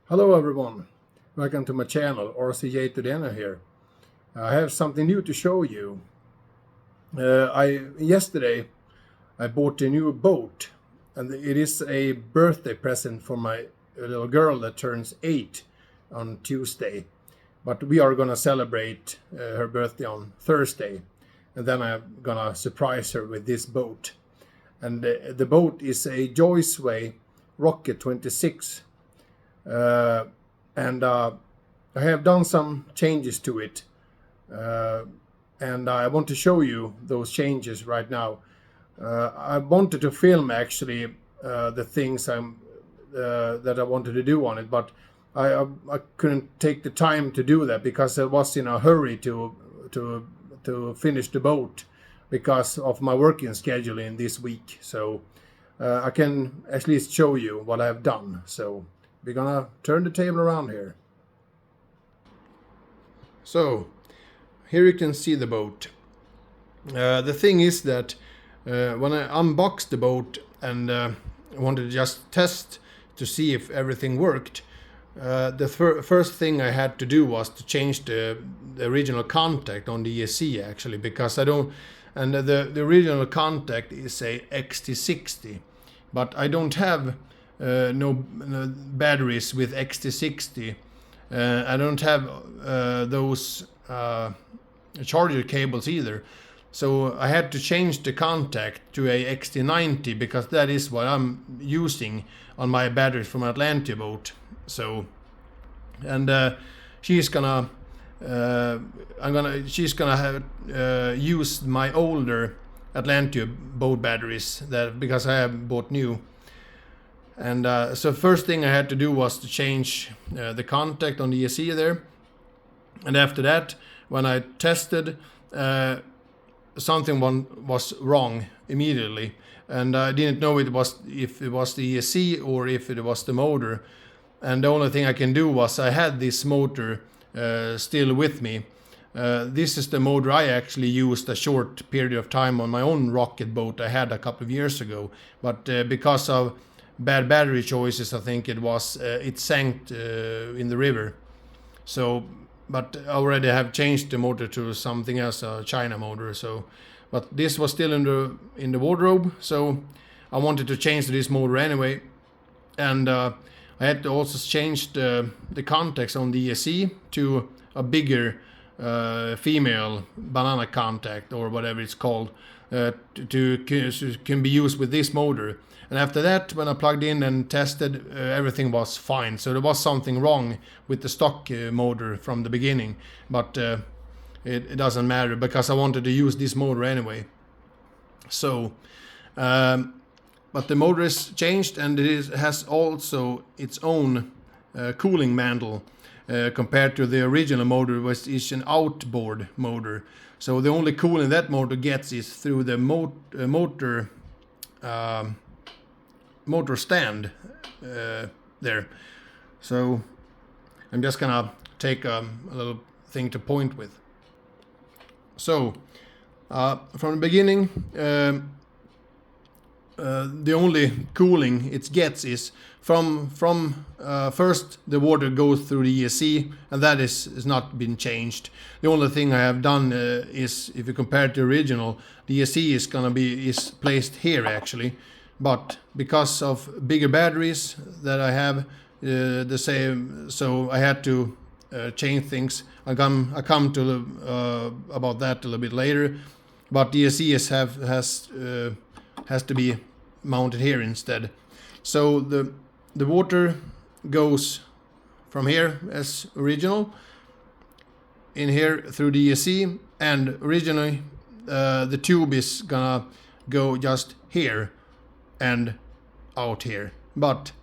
Hello everyone, welcome to my channel, RCJ Tudena here. I have something new to show you. Yesterday I bought a new boat, and it is a birthday present for my little girl that turns 8 on Tuesday. But we are gonna celebrate her birthday on Thursday, and then I'm gonna surprise her with this boat. And the boat is a Joysway Rocket 26. And I have done some changes to it, and I want to show you those changes right now. I wanted to film actually the things that I wanted to do on it, but I couldn't take the time to do that because I was in a hurry to finish the boat because of my working schedule in this week. So I can at least show you what I've done. So we're gonna turn the table around here. So here you can see the boat. The thing is that when I unboxed the boat and wanted to just test to see if everything worked, the first thing I had to do was to change the original contact on the ESC actually, because I don't, and the original contact is a XT60, but I don't have no batteries with XT60. I don't have those charger cables either. So I had to change the contact to a XT90 because that is what I'm using on my batteries from Atlantia boat. So, and she's gonna use my older Atlantia boat batteries because I have bought new. And so first thing I had to do was to change the contact on the ESC there. And after that, when I tested, something was wrong immediately. And I didn't know if it was the ESC or if it was the motor. And the only thing I can do was I had this motor still with me. This is the motor I actually used a short period of time on my own rocket boat I had a couple of years ago. But because of bad battery choices, I think it sank in the river. So, but I already have changed the motor to something else, a China motor. So, but this was still in the wardrobe, so I wanted to change this motor anyway. And I had to also change the contacts on the ESC to a bigger female banana contact or whatever it's called, can be used with this motor. And after that, when I plugged in and tested, everything was fine. So there was something wrong with the stock motor from the beginning, but it doesn't matter because I wanted to use this motor anyway. So, but the motor is changed, and has also its own cooling mantle compared to the original motor, which is an outboard motor. So the only cooling that motor gets is through the motor stand there. So I'm just gonna take a little thing to point with. So from the beginning, the only cooling it gets is from first the water goes through the ESC, and that is not been changed. The only thing I have done is, if you compare it to the original, the ESC is placed here actually. But because of bigger batteries that I have, the same, so I had to change things. I come to about that a little bit later. But the ESC has to be mounted here instead. So the water goes from here as original in here through the ESC, and originally the tube is gonna go just here and out here, but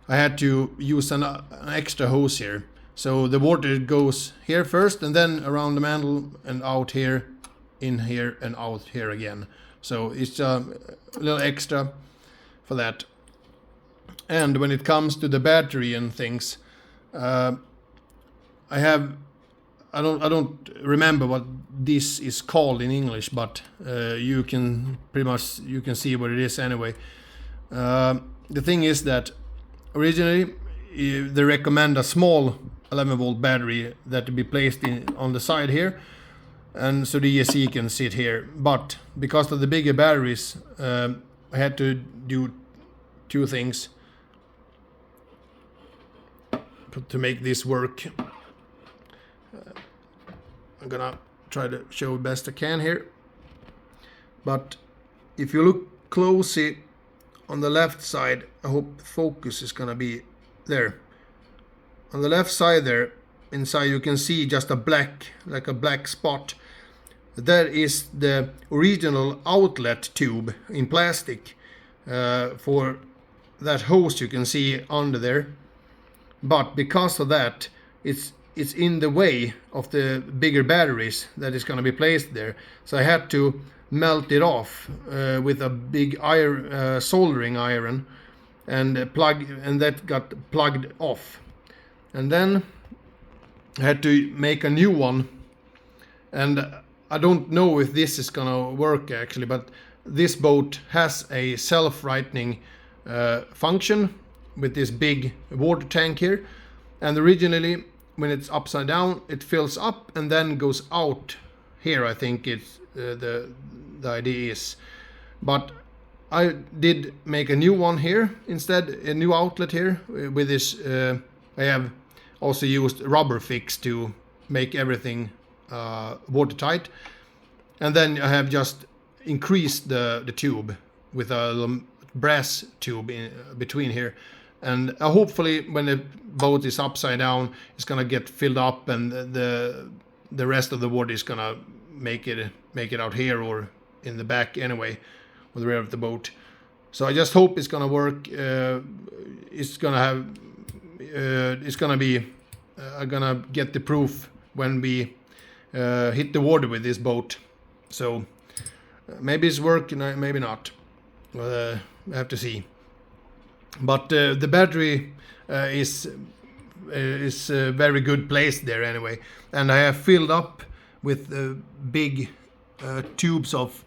I had to use an extra hose here, so the water goes here first and then around the mantle and out here, in here and out here again. So it's a little extra for that. And when it comes to the battery and things, I don't remember what this is called in English, but you can see what it is anyway. The thing is that originally they recommend a small 11-volt battery that to be placed on the side here, and so the ESC can sit here. But because of the bigger batteries, I had to do two things to make this work. I'm gonna try to show best I can here. But if you look closely on the left side, I hope focus is gonna be there. On the left side there, inside you can see just a black, like a black spot. That is the original outlet tube in plastic for that hose you can see under there. But because of that, it's in the way of the bigger batteries that is going to be placed there. So I had to melt it off with a big soldering iron and that got plugged off. And then I had to make a new one. And I don't know if this is going to work actually, but this boat has a self-rightening function with this big water tank here. And originally, when it's upside down, it fills up and then goes out here. I think it's the idea is, but I did make a new one here instead, a new outlet here with this. I have also used rubber fix to make everything watertight, and then I have just increased the tube with a little brass tube in between here. And hopefully when the boat is upside down, it's gonna get filled up, and the rest of the water is gonna make it out here or in the back anyway, with the rear of the boat. So I just hope it's gonna work. It's gonna be. I'm gonna get the proof when we hit the water with this boat. So maybe it's working, maybe not. I have to see. But the battery is very good placed there anyway, and I have filled up with big tubes of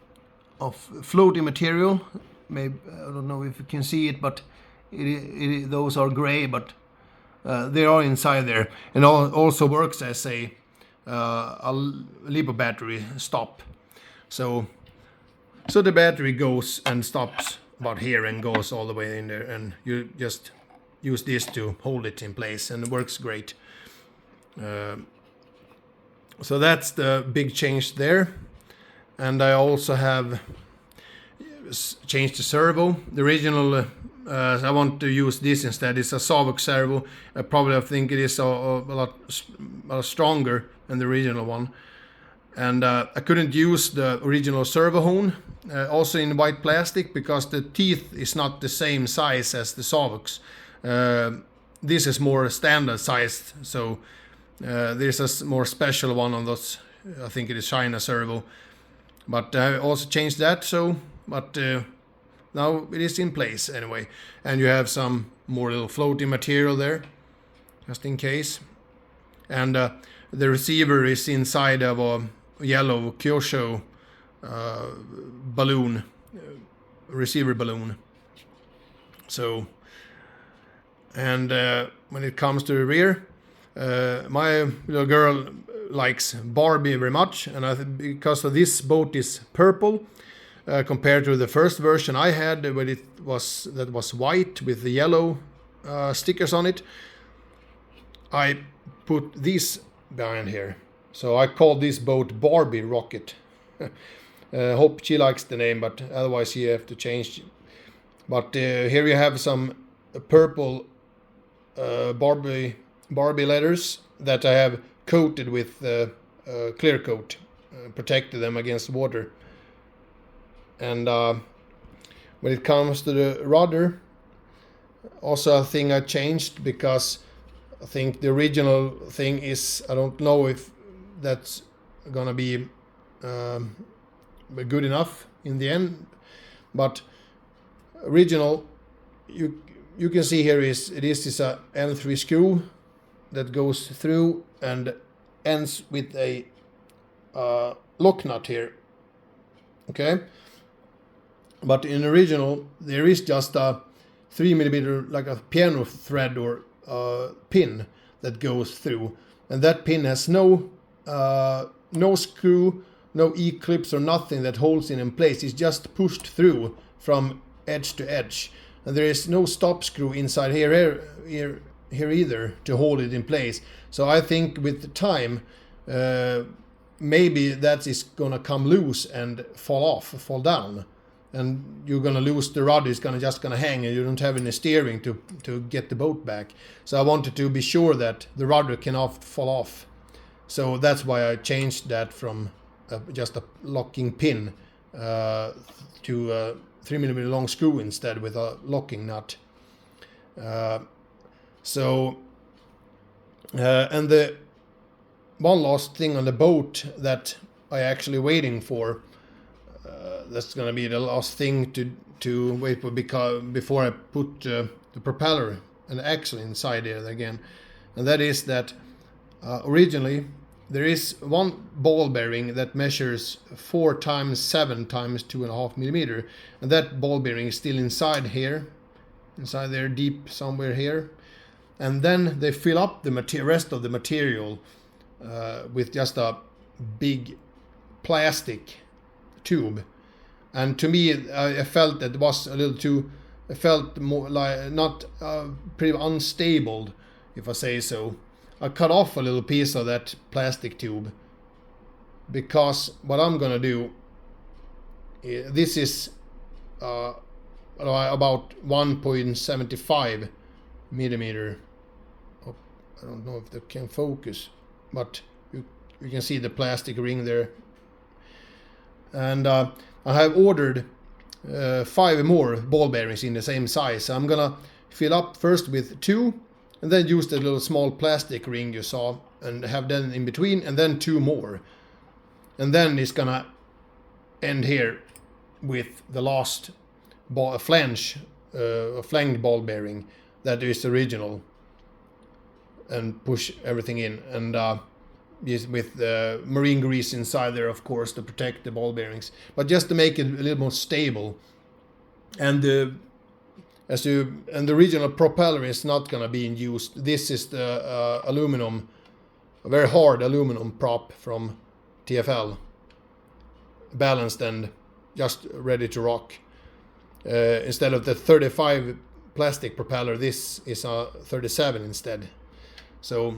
floating material. Maybe I don't know if you can see it, but those are gray, but they are inside there, and also works as a LiPo battery stop. So the battery goes and stops about here and goes all the way in there, and you just use this to hold it in place, and it works great. So that's the big change there. And I also have changed the servo. The original I want to use this instead. It's a Savok servo. I think it is a lot stronger than the original one. And I couldn't use the original servo hone, also in white plastic, because the teeth is not the same size as the Savoks. This is more standard sized, so there's a more special one on those. I think it is China servo, but I also changed that. So, but now it is in place anyway, and you have some more little floating material there, just in case. And the receiver is inside of a yellow Kyosho balloon, receiver balloon. So, and when it comes to the rear, my little girl likes Barbie very much, and I think because of this boat is purple compared to the first version I had, when that was white with the yellow stickers on it, I put these behind here. So I called this boat Barbie Rocket. Hope she likes the name, but otherwise you have to change. But here you have some purple Barbie letters that I have coated with clear coat, protected them against water. And when it comes to the rudder, also a thing I changed, because I think the original thing is, I don't know if that's gonna be good enough in the end, but original, you can see here is a N3 screw that goes through and ends with a lock nut here. Okay, but in original there is just a 3mm, like a piano thread or pin that goes through, and that pin has no screw, no E-clips or nothing that holds it in place. It's just pushed through from edge to edge, and there is no stop screw inside here either to hold it in place. So I think with the time, maybe that is gonna come loose and fall down, and you're gonna lose the rudder. It's just gonna hang, and you don't have any steering to get the boat back. So I wanted to be sure that the rudder cannot fall off. So that's why I changed that from just a locking pin to a 3mm long screw instead with a locking nut. And the one last thing on the boat that I actually waiting for, that's gonna be the last thing to wait for before I put the propeller and axle inside there again, and that is that originally there is one ball bearing that measures 4 × 7 × 2.5mm, and that ball bearing is still inside there deep somewhere here, and then they fill up the rest of the material with just a big plastic tube. And to me, I felt that it was a little too, it felt more like not pretty unstable, if I say so. I cut off a little piece of that plastic tube, because what I'm gonna do, this is about 1.75mm. Oh, I don't know if that can focus, but you can see the plastic ring there. And I have ordered 5 more ball bearings in the same size. So I'm gonna fill up first with 2, and then use the little small plastic ring you saw, and have them in between, and then 2 more. And then it's gonna end here with the last flanged ball bearing that is original, and push everything in, and with marine grease inside there, of course, to protect the ball bearings, but just to make it a little more stable. And the original propeller is not going to be in use. This is the aluminum, a very hard aluminum prop from TFL, balanced and just ready to rock. Instead of the 35 plastic propeller, this is a 37 instead. So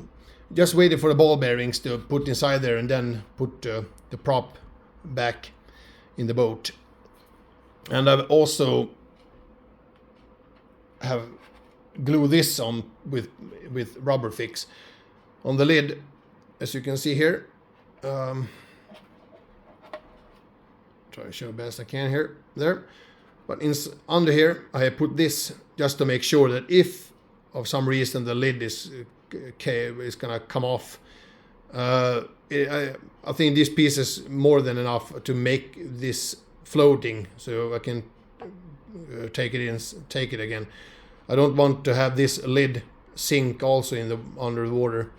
just waiting for the ball bearings to put inside there, and then put the prop back in the boat. And I've also have glue this on with rubber fix on the lid, as you can see here. Try to show best I can here, there. But under here I have put this just to make sure that if of some reason the lid is gonna come off, I think this piece is more than enough to make this floating, so I can take it again. I don't want to have this lid sink also under the water,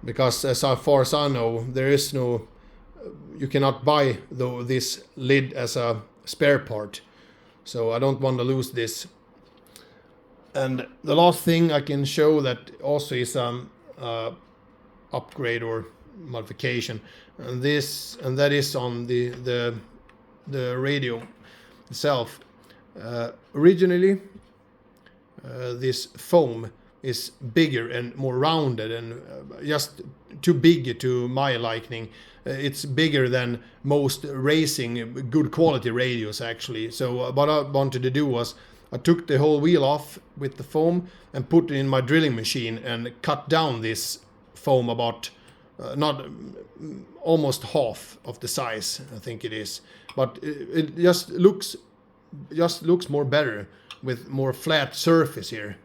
because as far as I know, there is no, you cannot buy this lid as a spare part, so I don't want to lose this. And the last thing I can show that also is upgrade or modification, and that is on the radio itself. Originally, this foam is bigger and more rounded, and just too big to my liking. It's bigger than most racing good quality radios, actually. So what I wanted to do was, I took the whole wheel off with the foam and put it in my drilling machine and cut down this foam about not almost half of the size, I think it is. But it just looks more better with more flat surface here.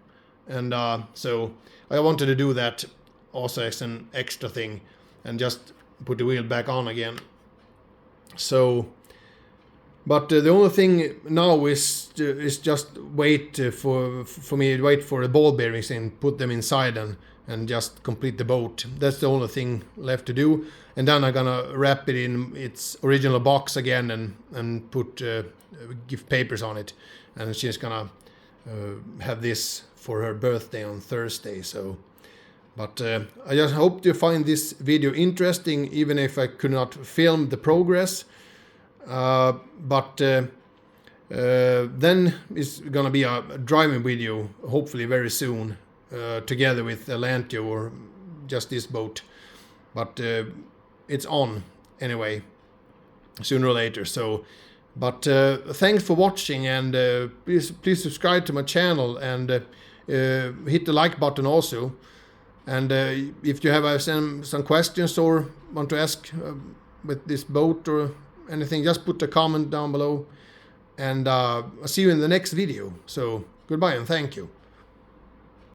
And so I wanted to do that also as an extra thing, and just put the wheel back on again. So, but the only thing now is just wait for the ball bearings and put them inside and just complete the boat. That's the only thing left to do. And then I'm gonna wrap it in its original box again, and put give papers on it, and she's gonna have this for her birthday on Thursday. So, but I just hope you find this video interesting, even if I could not film the progress. But then it's gonna be a driving video, hopefully very soon, together with Elantio or just this boat. But it's on anyway, sooner or later. So, but thanks for watching, and please subscribe to my channel, and hit the like button also. And if you have some questions or want to ask with this boat or anything, just put a comment down below. And I'll see you in the next video. So goodbye and thank you.